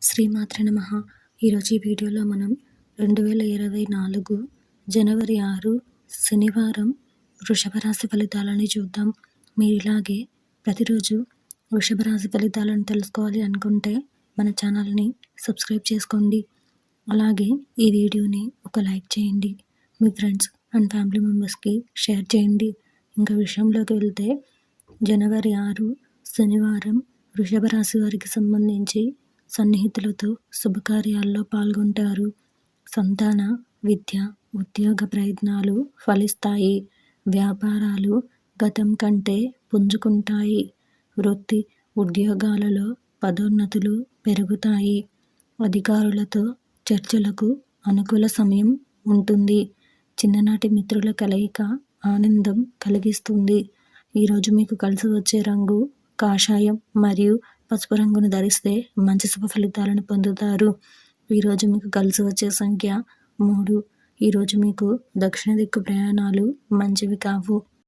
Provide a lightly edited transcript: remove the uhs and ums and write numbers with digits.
శ్రీమాత్రే నమః. ఈరోజు ఈ వీడియోలో మనం 2024 జనవరి 6 శనివారం వృషభ రాశి ఫలితాలని చూద్దాం. మీరు ఇలాగే ప్రతిరోజు వృషభ రాశి ఫలితాలను తెలుసుకోవాలి అనుకుంటే మన ఛానల్ని సబ్స్క్రైబ్ చేసుకోండి. అలాగే ఈ వీడియోని ఒక లైక్ చేయండి. మీ ఫ్రెండ్స్ అండ్ ఫ్యామిలీ మెంబర్స్కి షేర్ చేయండి. ఇంకా విషయంలోకి వెళ్తే జనవరి 6 శనివారం వృషభ రాశి వారికి సంబంధించి సన్నిహితులతో శుభకార్యాల్లో పాల్గొంటారు. సంతాన, విద్య, ఉద్యోగ ప్రయత్నాలు ఫలిస్తాయి. వ్యాపారాలు గతం కంటే పుంజుకుంటాయి. వృత్తి, ఉద్యోగాలలో పదోన్నతులు పెరుగుతాయి. అధికారులతో చర్చలకు అనుకూల సమయం ఉంటుంది. చిన్ననాటి మిత్రుల కలయిక ఆనందం కలిగిస్తుంది. ఈరోజు మీకు కలిసి వచ్చే రంగు కాషాయం మరియు పసుపు రంగును ధరిస్తే మంచి శుభ ఫలితాలను పొందుతారు. ఈరోజు మీకు కలిసి వచ్చే సంఖ్య 3. ఈరోజు మీకు దక్షిణ దిక్కు ప్రయాణాలు మంచివి కావు.